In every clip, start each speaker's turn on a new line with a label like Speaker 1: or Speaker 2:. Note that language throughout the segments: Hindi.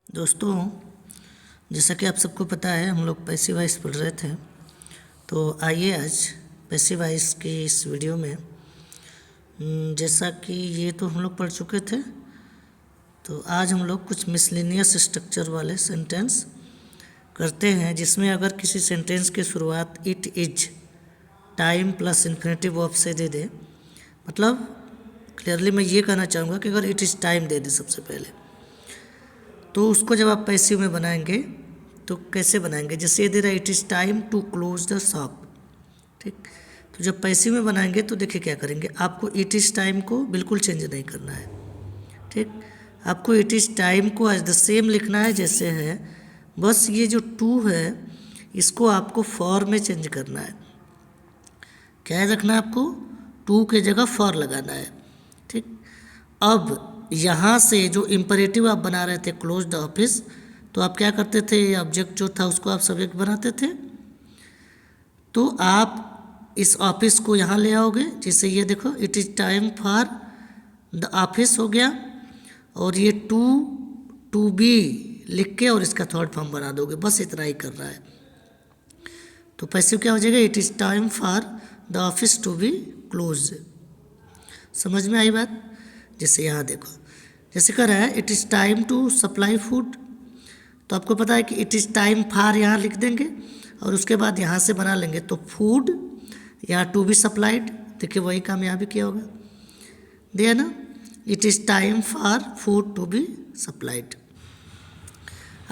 Speaker 1: दोस्तों, जैसा कि आप सबको पता है हम लोग पैसिव वॉइस पढ़ रहे थे। तो आइए आज पैसिव वॉइस की इस वीडियो में जैसा कि ये तो हम लोग पढ़ चुके थे, तो आज हम लोग कुछ मिसलेनियस स्ट्रक्चर वाले सेंटेंस करते हैं, जिसमें अगर किसी सेंटेंस की शुरुआत it is time plus infinitive of से दे दे, मतलब क्लियरली मैं ये कहना चाहूँगा कि अगर इट इज़ टाइम दे दे सबसे पहले, तो उसको जब आप पैसिव में बनाएंगे तो कैसे बनाएंगे। जैसे ये दे रहा है it is time to close the shop, ठीक। तो जब पैसिव में बनाएंगे तो देखिए क्या करेंगे, आपको इट इज़ टाइम को बिल्कुल चेंज नहीं करना है, ठीक। आपको इट इज़ टाइम को एज द सेम लिखना है जैसे है, बस ये जो टू है इसको आपको फॉर में चेंज करना है। क्या रखना है आपको, टू के जगह फॉर लगाना है, ठीक। अब यहाँ से जो इम्परेटिव आप बना रहे थे क्लोज द ऑफिस, तो आप क्या करते थे, ऑब्जेक्ट जो था उसको आप सब्जेक्ट बनाते थे। तो आप इस ऑफिस को यहाँ ले आओगे, जिससे ये देखो it is time for the office हो गया, और ये टू बी लिख के और इसका थर्ड फॉर्म बना दोगे, बस इतना ही कर रहा है। तो पैसिव क्या हो जाएगा, it is time for the office to be close. समझ में आई बात। जैसे यहाँ देखो, जैसे कह रहा है it is time to supply food, तो आपको पता है कि इट इज़ टाइम फॉर यहाँ लिख देंगे और उसके बाद यहाँ से बना लेंगे, तो फूड यहाँ टू बी सप्लाइड, देखिए वही काम यहाँ भी किया होगा, दिया ना, it is time for food to be supplied.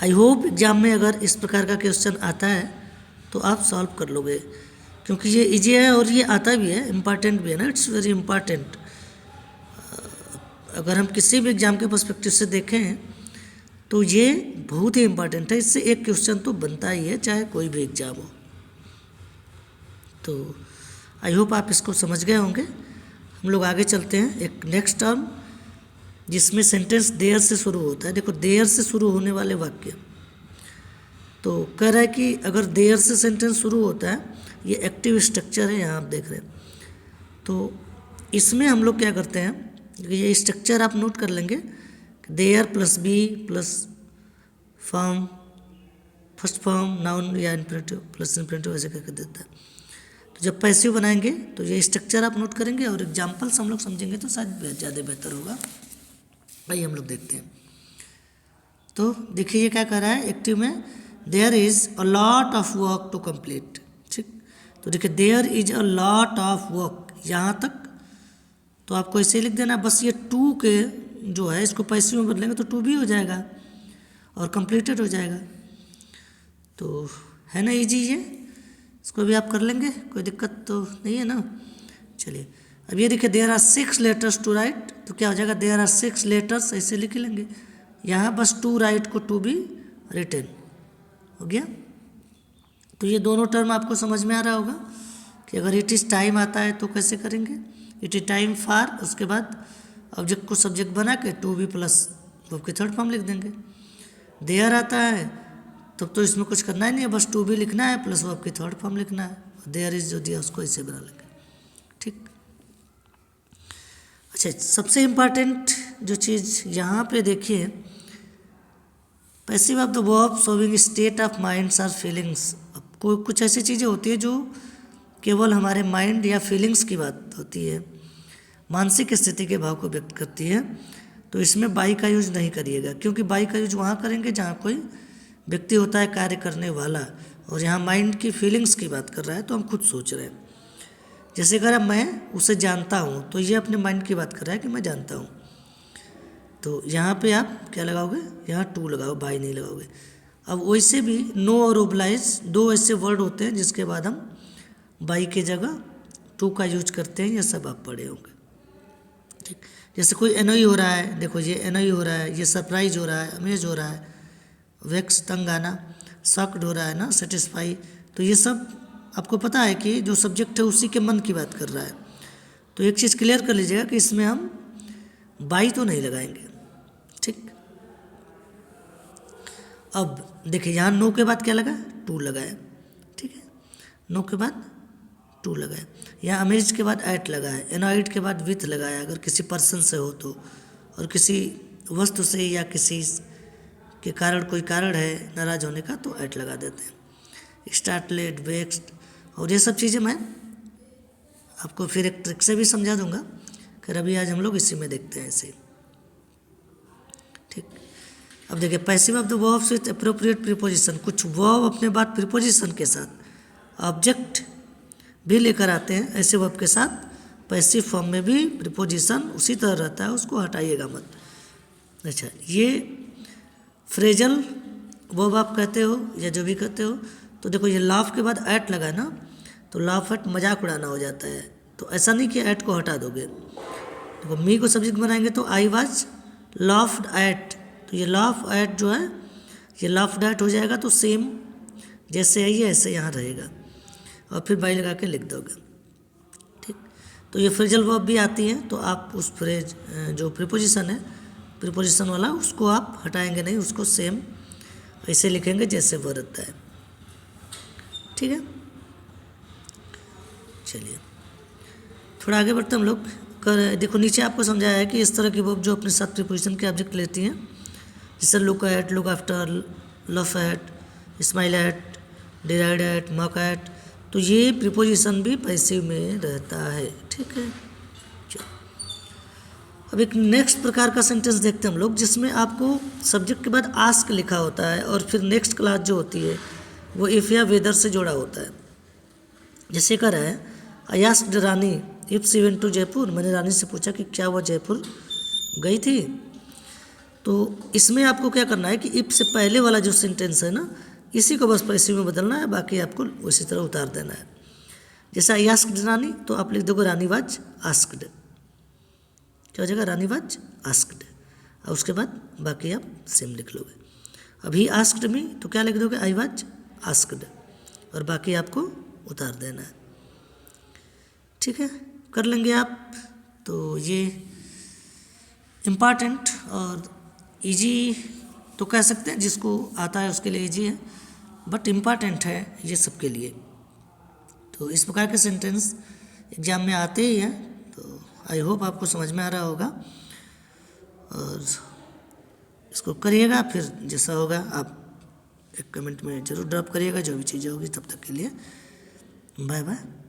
Speaker 1: I hope exam में अगर इस प्रकार का क्वेश्चन आता है तो आप सॉल्व कर लोगे, क्योंकि ये इजी है और ये आता भी है, इम्पॉर्टेंट भी है ना, इट्स वेरी इम्पॉर्टेंट। अगर हम किसी भी एग्ज़ाम के पर्सपेक्टिव से देखें तो ये बहुत ही इम्पॉर्टेंट है, इससे एक क्वेश्चन तो बनता ही है चाहे कोई भी एग्ज़ाम हो। तो आई होप आप इसको समझ गए होंगे। हम लोग आगे चलते हैं, एक नेक्स्ट टर्म जिसमें सेंटेंस देयर से शुरू होता है। देखो देयर से शुरू होने वाले वाक्य, तो कह रहा है कि अगर देयर से सेंटेंस शुरू होता है, ये एक्टिव स्ट्रक्चर है, यहाँ आप देख रहे हैं। तो इसमें हम लोग क्या करते हैं, ये स्ट्रक्चर आप नोट कर लेंगे, there plus be plus form, first form noun या इन्फिनेटिव प्लस इन्फिनेटिव ऐसे करके देता है। तो जब पैसिव बनाएंगे तो ये स्ट्रक्चर आप नोट करेंगे और एग्जाम्पल्स हम लोग समझेंगे तो शायद ज़्यादा बेहतर होगा। आइए हम लोग देखते हैं। तो देखिए ये क्या कह रहा है, एक्टिव में there is a lot of work to complete, ठीक। तो देखिए there is a lot of work, यहाँ तक तो आपको ऐसे ही लिख देना, बस ये टू के जो है इसको पैसिव में बदलेंगे तो टू भी हो जाएगा और कंप्लीटेड हो जाएगा। तो है ना इजी, ये इसको भी आप कर लेंगे, कोई दिक्कत तो नहीं है ना। चलिए अब ये देखिए there are 6 letters to write, तो क्या हो जाएगा, देयर आर 6 लेटर्स ऐसे लिख लेंगे, यहाँ बस टू राइट को टू बी रिटन हो गया। तो ये दोनों टर्म आपको समझ में आ रहा होगा कि अगर इट इज़ टाइम आता है तो कैसे करेंगे, इट इज टाइम फॉर, उसके बाद ऑब्जेक्ट को सब्जेक्ट बना के टू बी प्लस वर्ब की थर्ड फॉर्म लिख देंगे। देयर आता है तब तो इसमें कुछ करना ही नहीं है, बस टू बी लिखना है प्लस वर्ब की थर्ड फॉर्म लिखना है, देयर इज जो दिया उसको ऐसे बना लेंगे, ठीक। अच्छा, सबसे इम्पॉर्टेंट जो चीज़ यहाँ पे देखिए, passive of the verb showing state of minds और फीलिंग्स। कोई कुछ ऐसी चीज़ें होती है जो केवल हमारे माइंड या फीलिंग्स की बात होती है, मानसिक स्थिति के भाव को व्यक्त करती है, तो इसमें बाई का यूज नहीं करिएगा, क्योंकि बाई का यूज वहाँ करेंगे जहाँ कोई व्यक्ति होता है कार्य करने वाला, और यहाँ माइंड की फीलिंग्स की बात कर रहा है तो हम खुद सोच रहे हैं। जैसे अगर मैं उसे जानता हूँ तो ये अपने माइंड की बात कर रहा है कि मैं जानता हूँ, तो यहाँ पे आप क्या लगाओगे, यहाँ टू लगाओ, बाई नहीं लगाओगे। अब वैसे भी नो और ओब्लाइज दो ऐसे वर्ड होते हैं जिसके बाद हम बाई के जगह टू का यूज करते हैं, ये सब आप पढ़े होंगे, ठीक। जैसे कोई एनोई हो रहा है, देखो ये एनोई हो रहा है, ये सरप्राइज हो रहा है, अमेज हो रहा है, वेक्स तंग आना, शॉक्ड हो रहा है ना, सेटिस्फाई, तो ये सब आपको पता है कि जो सब्जेक्ट है उसी के मन की बात कर रहा है। तो एक चीज़ क्लियर कर लीजिएगा कि इसमें हम बाई तो नहीं लगाएंगे, ठीक। अब देखिए यहाँ नो के बाद क्या लगा, टू लगाए, ठीक है, नो के बाद टू लगाए, यहाँ अमेज के बाद एट लगा है, एनॉइड के बाद विथ लगाया अगर किसी पर्सन से हो तो, और किसी वस्तु से या किसी के कारण कोई कारण है नाराज़ होने का तो एट लगा देते हैं। स्टार्ट लेट, वेक्स्ट और ये सब चीज़ें मैं आपको फिर एक ट्रिक से भी समझा दूंगा। फिर अभी आज हम लोग इसी में देखते हैं ऐसे। ठीक, अब देखिए passive of the verbs with appropriate preposition. कुछ वर्ब अपने बाद प्रीपोजिशन के साथ ऑब्जेक्ट भी लेकर आते हैं, ऐसे वर्ब के साथ पैसिव फॉर्म में भी प्रीपोजिशन उसी तरह रहता है, उसको हटाइएगा मत। अच्छा, ये फ्रेजल वर्ब आप कहते हो या जो भी कहते हो, तो देखो ये लाफ के बाद एट लगा ना, तो लाफ एट मजाक उड़ाना हो जाता है, तो ऐसा नहीं कि एट को हटा दोगे। देखो मी को सब्जेक्ट बनाएंगे तो आई वाज लाफ्ड एट, तो ये लाफ एट जो है ये लाफ्ड एट हो जाएगा, तो सेम जैसे है ये ऐसे यहाँ रहेगा और फिर बाई लगा के लिख दोगे। ठीक, तो ये फ्रेजल वर्ब भी आती है, तो आप उस फ्रेज जो प्रीपोजिशन है प्रीपोजिशन वाला उसको आप हटाएंगे नहीं, उसको सेम ऐसे लिखेंगे जैसे वो रहता है। ठीक है, चलिए थोड़ा आगे बढ़ते हम लोग। देखो नीचे आपको समझाया है कि इस तरह की वर्ब जो अपने साथ प्रीपोजिशन के ऑब्जेक्ट लेती हैं, जैसे look at, look after, laugh at, smile at, deride at, mock at, तो ये प्रीपोजिशन भी पैसिव में रहता है। ठीक है, चलो अब एक नेक्स्ट प्रकार का सेंटेंस देखते हैं हम लोग, जिसमें आपको सब्जेक्ट के बाद आस्क लिखा होता है और फिर नेक्स्ट क्लास जो होती है वो इफ़ या वेदर से जोड़ा होता है। जैसे कह रहा है I asked Rani if she went to Jaipur, मैंने रानी से पूछा कि क्या वह जयपुर गई थी। तो इसमें आपको क्या करना है कि इफ से पहले वाला जो सेंटेंस है ना, इसी को बस पैसिव में बदलना है, बाकी आपको उसी तरह उतार देना है। जैसे आई आस्क्ड रानी, तो आप लिख दोगे रानी वाज आस्क्ड, क्या हो जाएगा रानी वाज आस्क्ड, और उसके बाद बाकी आप सेम लिख लोगे। अभी आस्क्ड मी, तो क्या लिख दोगे आई वाज आस्क्ड, और बाकी आपको उतार देना है। ठीक है, कर लेंगे आप। तो ये इम्पॉर्टेंट और इजी तो कह सकते हैं, जिसको आता है उसके लिए इजी है, बट इम्पॉर्टेंट है ये सबके लिए। तो इस प्रकार के सेंटेंस एग्जाम में आते ही हैं, तो आई होप आपको समझ में आ रहा होगा, और इसको करिएगा। फिर जैसा होगा आप एक कमेंट में ज़रूर ड्रॉप करिएगा, जो भी चीज़ें होगी। तब तक के लिए बाय बाय।